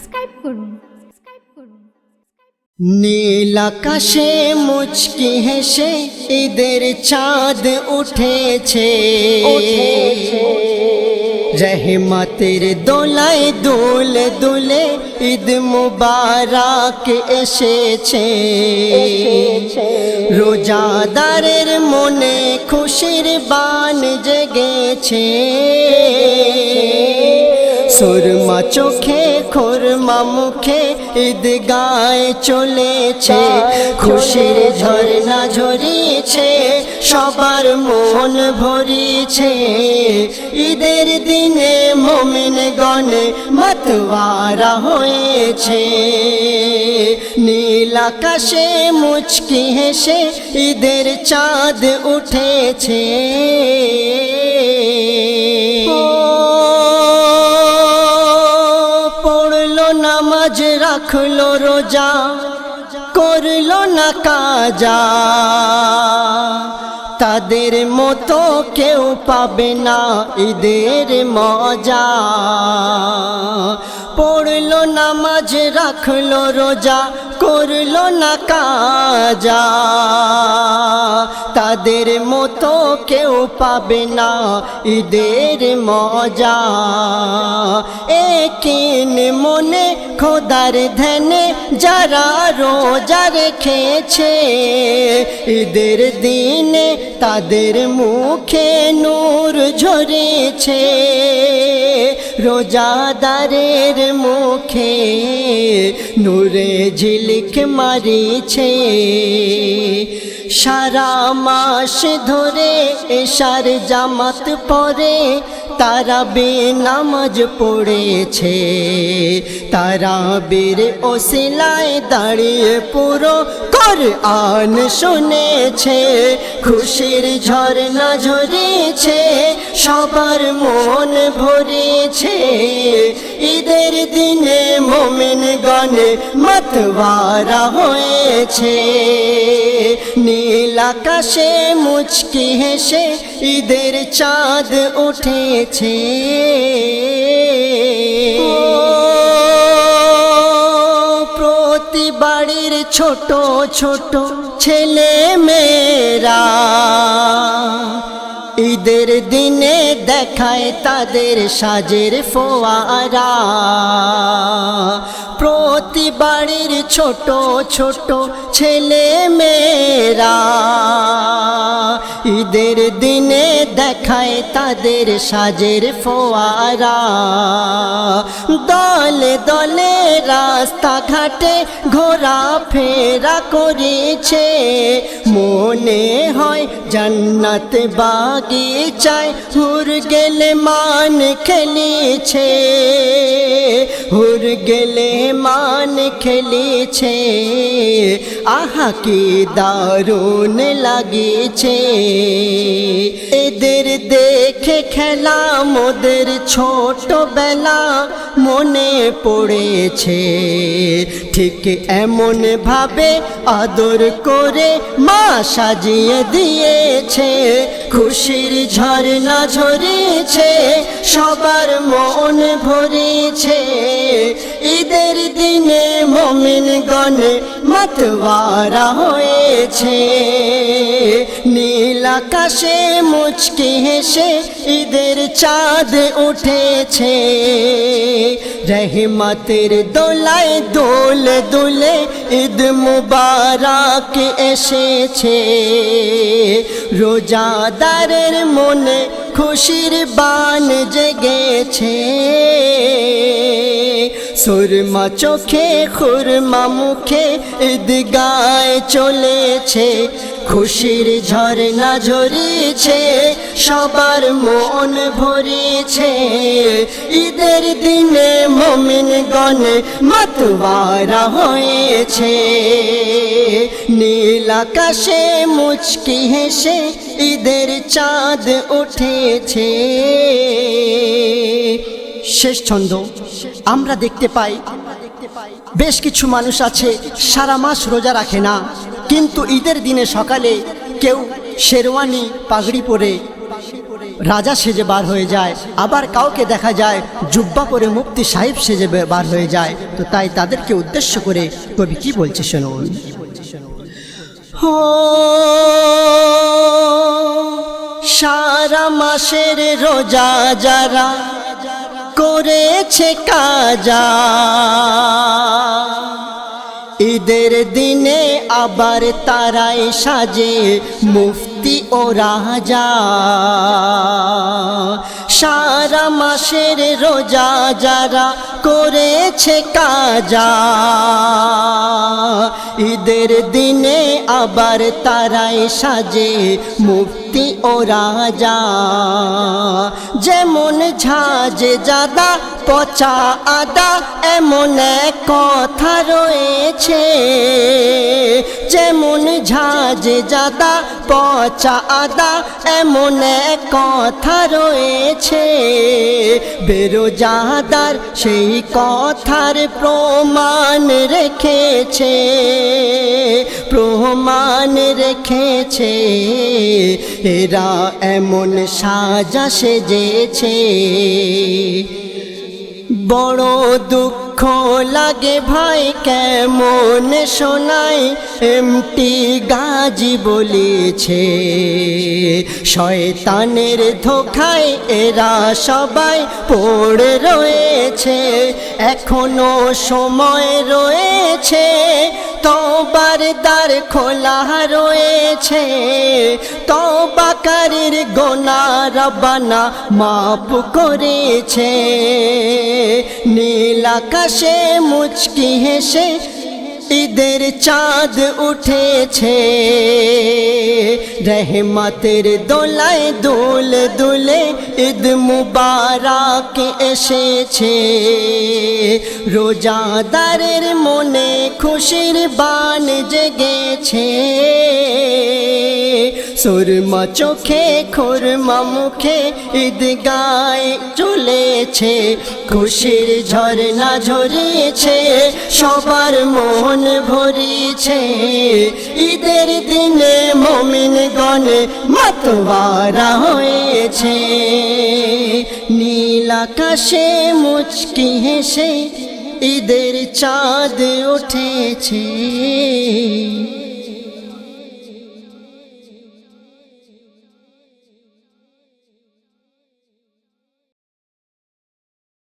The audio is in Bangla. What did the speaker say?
সাবস্ক্রাইব করুন। নীল আকাশে মুচকি হেসে ঈদের চাঁদ উঠেছে, রহমতের দোলায় দুলে দুলে ঈদ মুবারক এসেছে। রোজাদারের মনে খুশির বান জেগেছে, সুরমা চোখে খুরমা মুখে ঈদগায় চলেছে। খুশির ঝর্ণা ঝরিয়েছে, সবার মন ভরিয়েছে। ঈদের দিনে মুমিন গণে মাতওয়ারা হয়েছে। নীল আকাশে মুচকি হেসে ঈদের চাঁদ উঠেছে। নামাজ রাখলো রোজা, করলো না কাজা, তাদের মতো কেউ পাবে না ঈদের মজা। পড়লো নামাজ রাখলো রোজা, করলো না কাজা, তাদের মতো কেউ পাবে না ঈদের মজা। একিন মনে খোদার ধ্যানে যারা রোজা রেখেছে, ঈদের দিনে তাদের মুখে নূর ঝরেছে। রোজাদারের মুখে নূরে ঝিলিক মারিছে। সারা মাস ধরে এশার জামাত পড়ে তারাবির নামাজ পড়েছে। তারাবির ওসিলায় দাঁড়িয়ে পুরো কোরআন শুনেছে। খুশির ঝর্ণা ঝরেছে, সবার মন ভরেছে। ঈদের দিনে মুমিন গণে মাতওয়ারা হয়েছে। নীল আকাশে মুচকি হেসে ঈদের চাঁদ উঠেছে। প্রতি বাড়ির ছোট ছোট ছেলে মেয়েরা ঈদের দিনে দেখায় তাদের সাজের ফোয়ারা। প্রতি বাড়ির ছোট ছোট ছেলে মেয়েরা ঈদের দিনে দেখায় তাদের সাজের ফোয়ারা। দলে দলে রাস্তা ঘাটে ঘোরা ফেরা করেছে, মনে হয় জান্নাত বাগিচায় হুর গেলে মান খেলেছে। হুর গেলে মান খেলেছে, আহা কি দারুণ লাগেছে। এদের দেখে খেলা মোদের ছোটবেলা মনে পড়েছে। ঠিক এমন ভাবে আদর করে মা সাজিয়ে দিয়েছে। খুশির ঝর্ণা ঝরেছে, সবার মন ভরেছে। ঈদের দিনে মুমিন গণে মাতওয়ারা হয়েছে। নীল আকাশে মুচকি হেসে ঈদের চাঁদ উঠেছে। রহমতের দোলায় দোলে দোলে ঈদ মুবারক এসেছে। রোজাদারের মনে খুশির বান জেগেছে। সুরমা চোখে খুরমা মুখে ঈদগায় চলেছে। খুশির ঝর্ণা ঝরিয়েছে, সবার মন ভরেছে। ঈদের দিনে মুমিন গণে মাতওয়ারা হয়েছে। নীল আকাশে মুচকি হেসে ঈদের চাঁদ উঠেছে। শেষ ছন্দ। আমরা দেখতে পাই বেশ কিছু মানুষ আছে সারা মাস রোজা রাখে না, কিন্তু ঈদের দিনে সকালে কেউ শেরওয়ানি পাগড়ি পরে রাজা সেজে বার হয়ে যায়, আবার কাউকে দেখা যায় জুব্বা পরে মুফতি সাহেব সেজে বার হয়ে যায়। তো তাই তাদেরকে উদ্দেশ্য করে কবি কি বলছে শুনুন। হো সারা মাসের রোজা যারা করেছে কাজা, ঈদের দিনে আবার তারাই সাজে মুফতি ও রাজা। সারা মাসের রোজা যারা করেছে কাজা, ঈদের দিনে আবার তারাই সাজে মুফতি ও রাজা। যেমন ঝাঁঝে জাদা পচা আদা এমন এক কথা রয়েছে, যেমন ঝাঁঝে জাদা পচা আদা এমন এক কথা রয়েছে। বেরোজাদার সেই কথার প্রমাণ রেখেছে, প্রমাণ রেখেছে। এরা এমন সাজা সেজেছে, বড় দুঃখ লাগে ভাই কেমন শোনাই এমটি গাজী বলেছে। শয়তানের ধোঁকায় এরা সবাই পড়ে রয়েছে, এখনো সময় রয়েছে, তওবার দ্বার খোলা রয়েছে। তওবাকারীর গুনাহ রব্বানা মাফ করেছে। নীল আকাশে মুচকি হেসে ঈদের চাঁদ উঠেছে, রহমতের দোলায় দুলে দুলে ঈদ মুবারক এসেছে। রোজাদারের মনে খুশির বান জেগেছে, সুরমা চোখে খুরমা মুখে ঈদগায় চলেছে। খুশির ঝরনা ঝরিয়েছে, সবার মন ভরিয়েছে। ঈদের দিনে মুমিন গণে মাতোয়ারা হয়েছে। নীল আকাশে মুচকি হেসে ঈদের চাঁদ উঠেছে।